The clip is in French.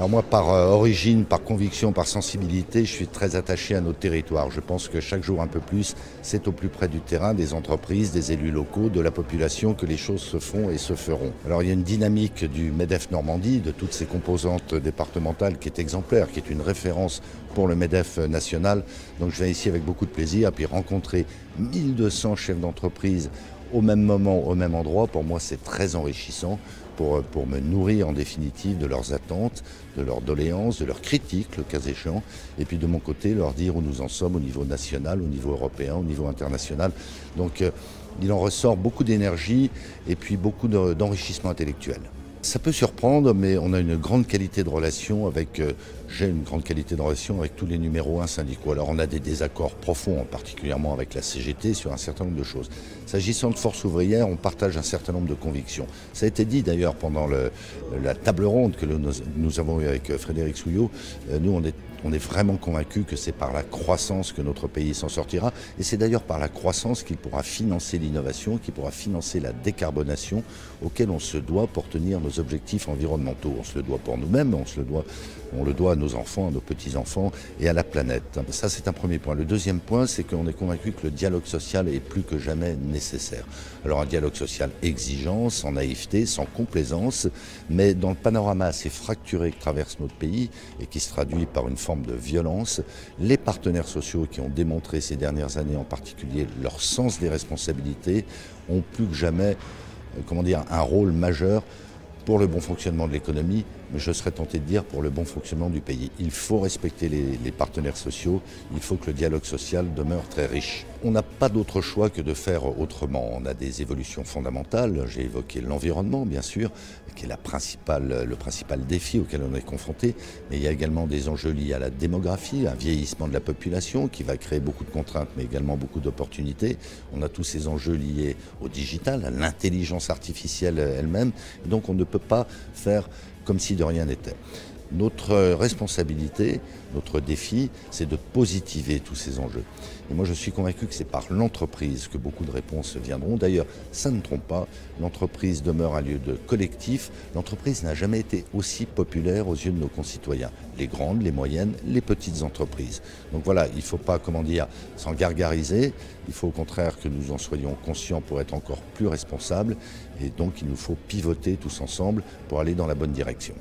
Alors moi, par origine, par conviction, par sensibilité, je suis très attaché à notre territoire. Je pense que chaque jour un peu plus, c'est au plus près du terrain, des entreprises, des élus locaux, de la population que les choses se font et se feront. Alors il y a une dynamique du MEDEF Normandie, de toutes ses composantes départementales qui est exemplaire, qui est une référence pour le MEDEF national. Donc je viens ici avec beaucoup de plaisir, puis rencontrer 1200 chefs d'entreprise au même moment, au même endroit, pour moi c'est très enrichissant pour me nourrir en définitive de leurs attentes, de leurs doléances, de leurs critiques, le cas échéant, et puis de mon côté leur dire où nous en sommes au niveau national, au niveau européen, au niveau international. Donc il en ressort beaucoup d'énergie et puis beaucoup d'enrichissement intellectuel. Ça peut surprendre, mais on a une grande qualité de relation avec, j'ai une grande qualité de relation avec tous les numéros 1 syndicaux. Alors on a des désaccords profonds, particulièrement avec la CGT, sur un certain nombre de choses. S'agissant de Force ouvrière, on partage un certain nombre de convictions. Ça a été dit d'ailleurs pendant la table ronde que nous avons eue avec Frédéric Souillot. Nous, on est vraiment convaincus que c'est par la croissance que notre pays s'en sortira. Et c'est d'ailleurs par la croissance qu'il pourra financer l'innovation, qu'il pourra financer la décarbonation auquel on se doit pour tenir nos objectifs environnementaux. On se le doit pour nous-mêmes, on le doit à nos enfants, à nos petits-enfants et à la planète. Ça, c'est un premier point. Le deuxième point, c'est qu'on est convaincu que le dialogue social est plus que jamais nécessaire. Alors un dialogue social exigeant, sans naïveté, sans complaisance, mais dans le panorama assez fracturé que traverse notre pays et qui se traduit par une forme de violence, les partenaires sociaux qui ont démontré ces dernières années en particulier leur sens des responsabilités ont plus que jamais un rôle majeur pour le bon fonctionnement de l'économie, mais je serais tenté de dire pour le bon fonctionnement du pays. Il faut respecter les partenaires sociaux, il faut que le dialogue social demeure très riche. On n'a pas d'autre choix que de faire autrement. On a des évolutions fondamentales, j'ai évoqué l'environnement bien sûr, qui est le principal défi auquel on est confronté, mais il y a également des enjeux liés à la démographie, un vieillissement de la population qui va créer beaucoup de contraintes, mais également beaucoup d'opportunités. On a tous ces enjeux liés au digital, à l'intelligence artificielle elle-même, donc on ne peut pas faire comme si de rien n'était. Notre responsabilité, notre défi, c'est de positiver tous ces enjeux. Et moi, je suis convaincu que c'est par l'entreprise que beaucoup de réponses viendront. D'ailleurs, ça ne trompe pas, l'entreprise demeure un lieu de collectif. L'entreprise n'a jamais été aussi populaire aux yeux de nos concitoyens. Les grandes, les moyennes, les petites entreprises. Donc voilà, il ne faut pas, s'en gargariser. Il faut au contraire que nous en soyons conscients pour être encore plus responsables. Et donc, il nous faut pivoter tous ensemble pour aller dans la bonne direction.